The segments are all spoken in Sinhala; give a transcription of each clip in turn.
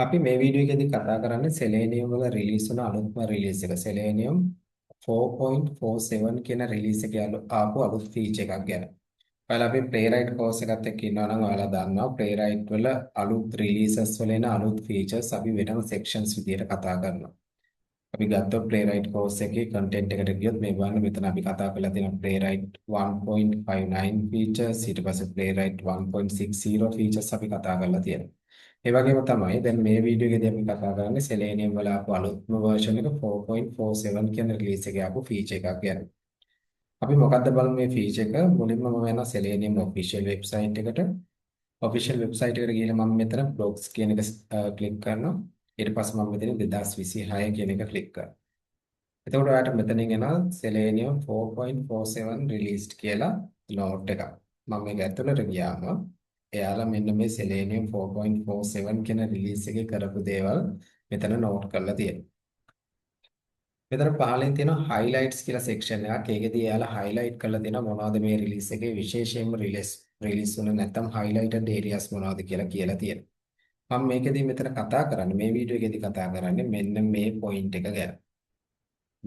අපි මේ වීඩියෝ එකේදී කතා කරන්නේ Selenium වල රිලීස් වුණ අලුත්ම රිලීස් එක. Selenium 4.47 කියන රිලීස් එකේ ආපු අලුත් ෆීචර් එකක් ගැන. ඔයාලා අපි Playwright course එකත් එක්ක ඉන්නවා නම් ඔයාලා දන්නවා Playwright වල අලුත් රිලීසස් වල එන අලුත් ෆීචර්ස් අපි වෙනම sections විදියට කතා කරනවා. අපි ගත්තොත් Playwright course එකේ content එකට ගියොත් මේ බලන්න මෙතන අපි කතා කරලා තියෙන Playwright 1.59 features ඊට පස්සේ Playwright 1.60 features අපි කතා කරලා තියෙනවා. ඒ වගේම තමයි දැන් මේ වීඩියෝ එකේදී අපි කතා කරන්නේ Selenium වල ආපු අලුත්ම version එක 4.47 කියන රිලීස් එකේ ආපු feature එකක් ගැන. අපි මොකද්ද බලමු මේ feature එක මුලින්ම මම යනවා Selenium official website එකට. official website එකට ගිහලා මම මෙතන blogs කියන එක ක්ලික් කරනවා. ඊට පස්සේ මම මෙතන 2026 කියන එක ක්ලික් කරනවා. එතකොට ඔයාලට මෙතනින් එනවා Selenium 4.47 released කියලා note එකක්. මම මේක ඇතුළට ගියාම එයාලා මෙන්න මේ Selenium 4.47 කියන release එකේ කරපු දේවල් මෙතන note කරලා තියෙනවා. මෙතන පහලින් තියෙනවා highlights කියලා section එකක්. ඒකෙදී එයාලා highlight කරලා තියෙනවා මොනවද මේ release එකේ විශේෂයෙන්ම release වුණ නැත්නම් highlighted areas මොනවද කියලා තියෙනවා. මම මේකෙදී මෙතන කතා කරන්නේ මේ වීඩියෝ එකේදී කතා කරන්නේ මෙන්න මේ point එක ගැන.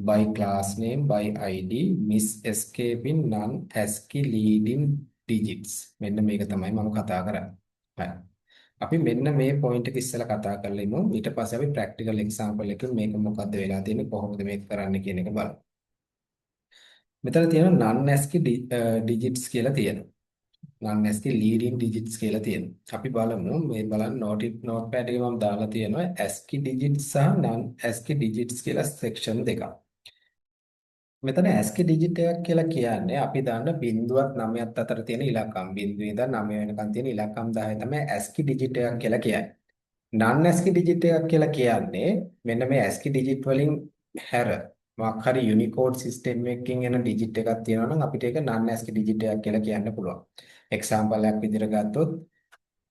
By class name by ID miss escaping non ASCII leading digits මෙන්න මේක තමයි මම කතා කරන්නේ. හරි. අපි මෙන්න මේ point එක ඉස්සෙල්ලා කතා කරලා ඉමු. ඊට පස්සේ අපි practical example එකකින් මේක මොකද්ද වෙලා තියෙන්නේ කොහොමද මේක කරන්නේ කියන එක බලමු. මෙතන තියෙනවා non ASCII digits කියලා තියෙනවා. non ASCII leading digits කියලා තියෙනවා. අපි බලමු මේ බලන්න notepad එකේ මම දාලා තියෙනවා ASCII digits සහ non ASCII digits කියලා section දෙකක්. මෙතන ASCII ඩිජිට් එකක් කියලා කියන්නේ අපි දන්න බිංදුවත් 9ත් අතර තියෙන ඉලක්කම්. බිංදුවේ ඉඳන් 9 වෙනකන් තියෙන ඉලක්කම් 10 තමයි ASCII ඩිජිට් එකක් කියලා කියන්නේ. non ASCII ඩිජිට් එකක් කියලා කියන්නේ මෙන්න මේ ASCII ඩිජිට් වලින් හැර මොකක් හරි යුනිකෝඩ් සිස්ටම් එකකින් එන ඩිජිට් එකක් තියෙනවා නම් අපිට ඒක non ASCII ඩිජිට් එකක් කියලා කියන්න පුළුවන්. එක්සැම්පල් එකක් විදිහට ගත්තොත්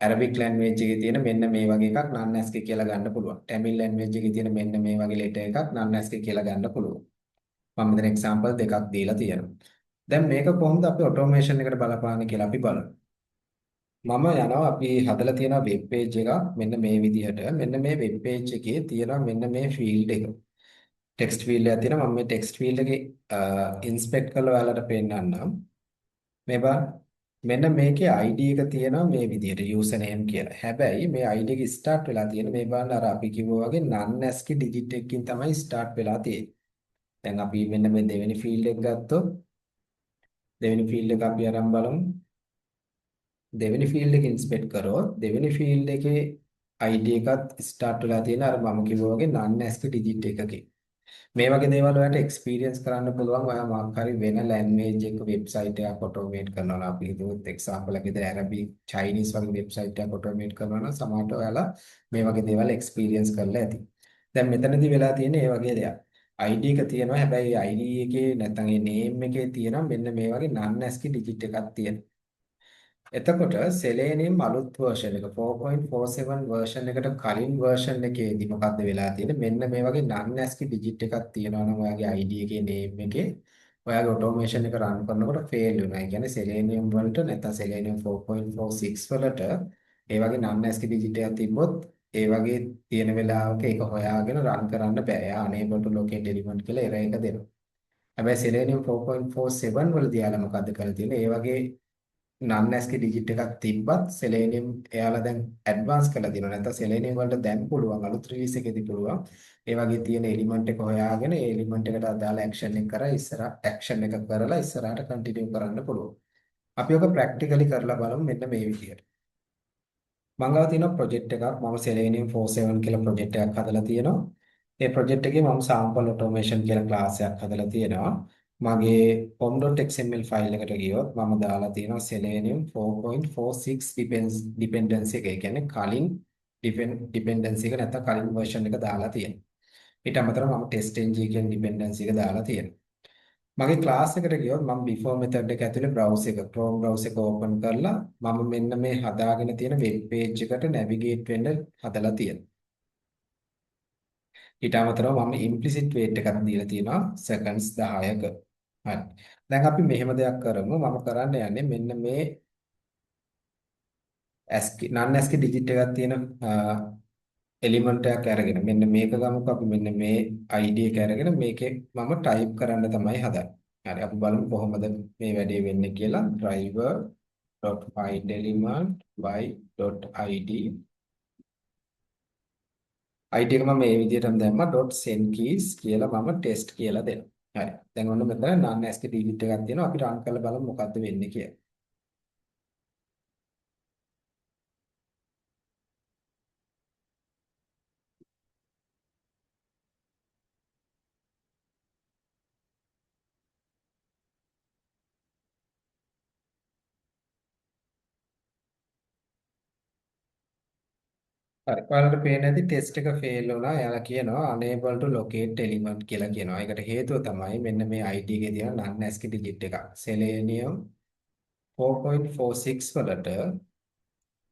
Arabic language එකේ තියෙන මෙන්න මේ වගේ එකක් non ASCII කියලා ගන්න පුළුවන්. Tamil language එකේ තියෙන මෙන්න මේ වගේ letter එකක් non ASCII කියලා ගන්න පුළුවන්. මම මෙතන එක්සැම්පල් දෙකක් දීලා තියෙනවා. දැන් මේක කොහොමද අපි ඔටෝමේෂන් එකට බලපාන්නේ කියලා අපි බලමු. මම යනවා අපි හදලා තියෙන වෙබ් පේජ් එකක් මෙන්න මේ විදිහට. මෙන්න මේ වෙබ් පේජ් එකේ තියෙනවා මෙන්න මේ ෆීල්ඩ් එක. ටෙක්ස්ට් ෆීල්ඩ් එකක් තියෙනවා. මම මේ ටෙක්ස්ට් ෆීල්ඩ් එකේ ඉන්ස්පෙක්ට් කරලා ඔයාලට පෙන්නන්නම්. මේ බලන්න. මෙන්න මේකේ ID එක තියෙනවා මේ විදිහට user name කියලා. හැබැයි මේ ID එක ස්ටාර්ට් වෙලා තියෙන මේ බලන්න අර අපි කිව්වා වගේ non ASCII ඩිජිට් එකකින් තමයි ස්ටාර්ට් වෙලා තියෙන්නේ. දැන් අපි මෙන්න මේ දෙවෙනි ෆීල්ඩ් එක ගත්තොත් දෙවෙනි ෆීල්ඩ් එක අපි අරන් බලමු. දෙවෙනි ෆීල්ඩ් එක ඉන්ස්පෙක්ට් කරොත් දෙවෙනි ෆීල්ඩ් එකේ ID එකත් ස්ටාර්ට් වෙලා තියෙන අර මම කිව්වා වගේ non ASCII ඩිජිට් එකකින්. මේ වගේ දේවල් ඔයාලට එක්ස්පීරියන්ස් කරන්න පුළුවන්. ඔයා මොකක් හරි වෙන ලැන්ග්වේජ් එක වෙබ්සයිට් එකක් ඔටෝමේට් කරනවා නම් අපි හිතුවොත් එක්සැම්පල් එකක් විදිහට Arabic Chinese වගේ වෙබ්සයිට් එකක් ඔටෝමේට් කරනවා නම් සමහරට ඔයාලා මේ වගේ දේවල් එක්ස්පීරියන්ස් කරලා ඇති. දැන් මෙතනදී වෙලා තියෙන්නේ මේ වගේ දෙයක්. ID එක තියෙනවා. හැබැයි ID එකේ නැත්නම් ඒ name එකේ තියෙනවා මෙන්න මේ වගේ non ASCII ඩිජිට් එකක් තියෙනවා. එතකොට Selenium අලුත් version එක 4.47 version එකට කලින් version එකේදී මොකද්ද වෙලා තියෙන්නේ මෙන්න මේ වගේ non ASCII digit එකක් තියෙනවා නම් ඔයාගේ ID එකේ name එකේ ඔයාගේ automation එක run කරනකොට fail වෙනවා. ඒ කියන්නේ Selenium වලට නැත්නම් Selenium 4.46 වලට ඒ වගේ non ASCII digit එකක් තිබ්බොත් ඒ වගේ තියෙන වෙලාවක ඒක හොයාගෙන run කරන්න බෑ. එයා unable to locate element කියලා error එක දෙනවා. හැබැයි Selenium 4.47 වලදී යාලා මොකද්ද කරලා තියෙන්නේ? ඒ වගේ non ASCII ඩිජිට් එකක් තිබ්බත් Selenium එයාලා දැන් ඇඩ්වාන්ස් කරලා දිනවා. නැත්නම් Selenium වලට දැන් පුළුවන් අලුත් රිලීස් එකේදී පුළුවන්. ඒ වගේ තියෙන එලිමන්ට් එක හොයාගෙන ඒ එලිමන්ට් එකට අදාළ ඇක්ෂන් එක කරලා ඇක්ෂන් එක කරලා ඉස්සරහට කන්ටිනියු කරන්න පුළුවන්. අපි ඔක ප්‍රැක්ටිකලි කරලා බලමු මෙන්න මේ විදිහට. මම ගාව තියෙන ප්‍රොජෙක්ට් එකක් මම Selenium 47 කියලා ප්‍රොජෙක්ට් එකක් හදලා තියෙනවා. ඒ ප්‍රොජෙක්ට් එකේ මම sample automation කියලා ක්ලාස් එකක් හදලා තියෙනවා. මගේ pom.xml ෆයිල් එකට ගියොත් මම දාලා තියෙනවා Selenium 4.46 dependency එක. ඒ කියන්නේ කලින් dependency එක නැත්නම් කලින් version එක දාලා තියෙනවා. ඊට අමතරව මම testng කියන dependency එක දාලා තියෙනවා. මගේ ක්ලාස් එකට ගියොත් මම before method එක ඇතුලේ browser එක Chrome browser එක open කරලා මම මෙන්න මේ හදාගෙන තියෙන web page එකට navigate වෙන්න හදලා තියෙනවා. ඊට අමතරව මම implicit wait එකක් දීලා තියෙනවා seconds 10ක. හරි. දැන් අපි මෙහෙම දෙයක් කරමු. මම කරන්න යන්නේ මෙන්න මේ ASCII non ASCII digit එකක් තියෙන එලිමන්ට් එකක් අරගෙන මෙන්න මේක ගමුකෝ අපි මෙන්න මේ ID එක අරගෙන මේකේ මම ටයිප් කරන්න තමයි හදන්නේ. හරි අපි බලමු කොහොමද මේ වැඩේ වෙන්නේ කියලා. driver.findElement by.id ID එක මම මේ විදිහටම දැම්මා .sendKeys කියලා මම ටෙස්ට් කියලා දෙනවා. හරි. දැන් ඔන්න මෙතන non ASCII digit එකක් තියෙනවා. අපි රන් කරලා බලමු මොකද්ද වෙන්නේ කියලා. හරි. ඔයාලට පේන ඇති ටෙස්ට් එක ෆේල් වුණා. එයාලා කියනවා unable to locate element කියලා කියනවා. ඒකට හේතුව තමයි මෙන්න මේ ID එකේ තියෙන non ASCII digit එක. Selenium 4.46 වලට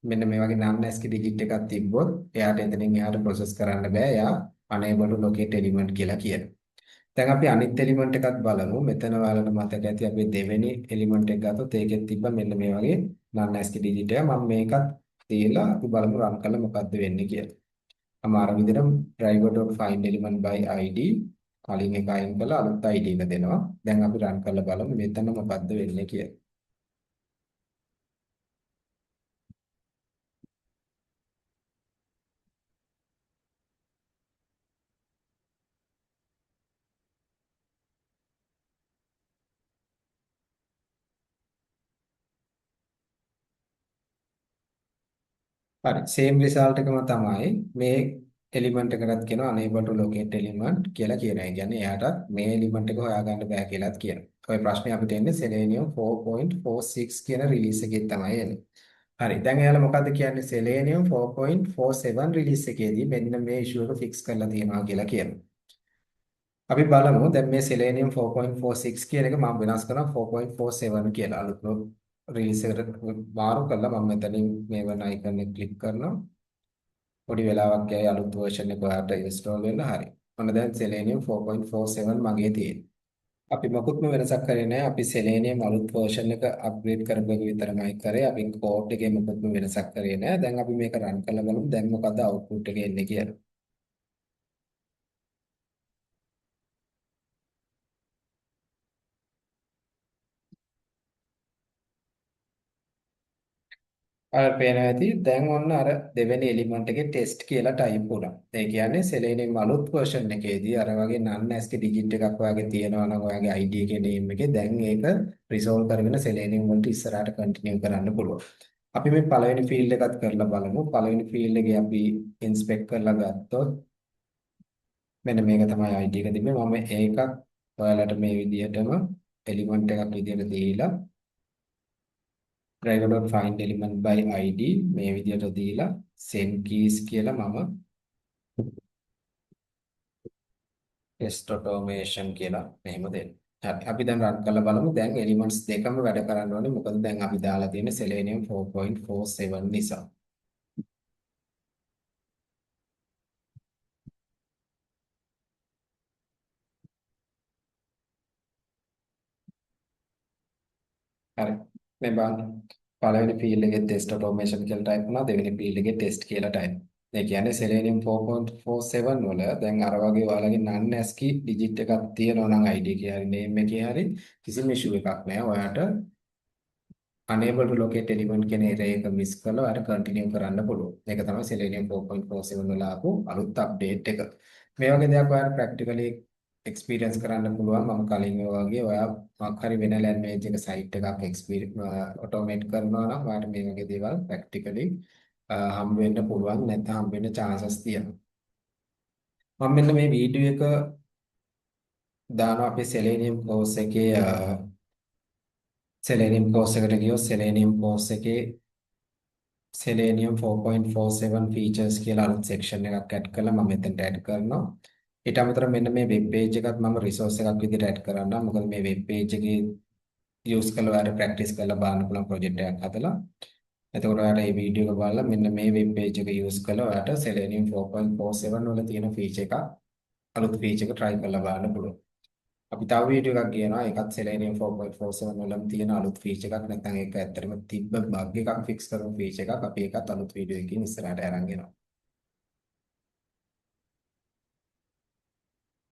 මෙන්න මේ වගේ non ASCII digit එකක් තිබ්බොත් එයාට එතනින් එහාට process කරන්න බෑ. එයා unable to locate element කියලා කියනවා. දැන් අපි අනිත් එලිමන්ට් එකත් බලමු. මෙතන ඔයාලට මතක ඇති අපි දෙවෙනි එලිමන්ට් එක ගත්තොත් ඒකෙත් තිබ්බ මෙන්න මේ වගේ non ASCII digit එක. මම මේකත් තියලා අපි බලමු රන් කරලා මොකද්ද වෙන්නේ කියලා. අමාරු විදිහට driver.findElement by ID කලින් එක අයින් කරලා අලුත් ID එක දෙනවා. දැන් අපි රන් කරලා බලමු මෙතන මොකද්ද වෙන්නේ කියලා. හරි same result එකම තමයි මේ එලිමන්ට් එකකට කියනවා unable to locate element කියලා කියනවා. ඒ කියන්නේ එයාට මේ එලිමන්ට් එක හොයාගන්න බෑ කියලාත් කියනවා. ඔය ප්‍රශ්නේ අපිට එන්නේ Selenium 4.46 කියන රිලීස් එකේ තමයි එන්නේ. හරි. දැන් එයාලා මොකද්ද කියන්නේ Selenium 4.47 රිලීස් එකේදී මෙන්න මේ ඉෂුව එක ෆික්ස් කරලා තියෙනවා කියලා කියනවා. අපි බලමු දැන් මේ Selenium 4.46 කියන එක මම වෙනස් කරනවා 4.47 කියලා අලුත් රිලීස් එකට මාරු කරලා මම මෙතනින් මේ වන අයිකන් එක ක්ලික් කරනවා. පොඩි වෙලාවක් යයි අලුත් version එක ඔයාලට install වෙන්න හරි. ඔන්න දැන් Selenium 4.47 මගේ තියෙන්නේ. අපි මොකුත්ම වෙනසක් කරේ නැහැ. අපි Selenium අලුත් version එක upgrade කරපු එක විතරමයි කරේ. අපි code එකේ මොකුත්ම වෙනසක් කරේ නැහැ. දැන් අපි මේක run කරලා බලමු. දැන් මොකද output එක එන්නේ කියලා. අර පේනවා ඇති දැන් ඔන්න අර දෙවෙනි එලිමන්ට් එකේ ටෙස්ට් කියලා ටයිප් වුණා. ඒ කියන්නේ Selenium අලුත් version එකේදී අර වගේ non ASCII digit එකක් ඔයාගේ තියෙනවා නම් ඔයාගේ ID එකේ name එකේ දැන් ඒක resolve කරගෙන Selenium වලට ඉස්සරහට continue කරන්න පුළුවන්. අපි මේ පළවෙනි field එකත් කරලා බලමු. පළවෙනි field එකේ අපි inspect කරලා ගත්තොත් මෙන්න මේක තමයි ID එක තිබෙන්නේ. මම ඒකත් ඔයාලට මේ විදිහටම එලිමන්ට් එකක් විදිහට දීලා driver.findElement by ID මේ විදිහට දීලා send keys කියලා මම test automation කියලා මෙහෙම දෙන්න. හරි අපි දැන් run කරලා බලමු. දැන් elements දෙකම වැඩ කරන්න ඕනේ. මොකද දැන් අපි දාලා තියෙන්නේ Selenium 4.47 නිසා. හරි. මේ බලන්න. පළවෙනි field එකේ test automation කියලා type වුණා. දෙවෙනි field එකේ test කියලා type. ඒ කියන්නේ Selenium 4.47 වල දැන් අර වගේ ඔයාලගේ non ASCII digit එකක් තියෙනවා නම් ID එකේ හරි name එකේ හරි කිසිම issue එකක් නැහැ. ඔයාට unable to locate element කියන array එක මිස් කරලා ඔයාලට continue කරන්න පුළුවන්. ඒක තමයි Selenium 4.47 වල ආපු අලුත් update එක. මේ වගේ දේවල් ඔයාලට practically experience කරන්න පුළුවන්. මම කලින් වගේ ඔයා මොකක් හරි වෙන language එක site එකක් automate කරනවා නම් ඔයාලට මේ වගේ දේවල් practically හම් වෙන්න පුළුවන්. නැත්නම් හම් වෙන්න chances තියෙනවා. මම මෙන්න මේ වීඩියෝ එක දානවා අපේ Selenium course එකට ගියොත් Selenium course එකේ Selenium 4.47 features කියලා අලුත් section එකක් add කරලා මම මෙතනට add කරනවා. ඊට අමතරව මෙන්න මේ web page එකත් මම resource එකක් විදිහට add කරන්නම්. මොකද මේ web page එකේ use කරලා ඔයාලට practice කරලා බලන්න පුළුවන් project එකක් හදලා. එතකොට ඔයාලට මේ වීඩියෝ එක බලලා මෙන්න මේ web page එක use කරලා ඔයාලට Selenium 4.47 වල තියෙන feature එක අලුත් feature එක try කරලා බලන්න පුළුවන්. අපි තව වීඩියෝ එකක් ගේනවා ඒකත් Selenium 4.47 වලම තියෙන අලුත් ෆීචර් එකක් නැත්නම් ඒක ඇත්තටම තිබ්බ බග් එකක් ෆික්ස් කරන ෆීචර් එකක් අපි ඒකත් අලුත් වීඩියෝ එකකින් ඉස්සරහට අරන් එනවා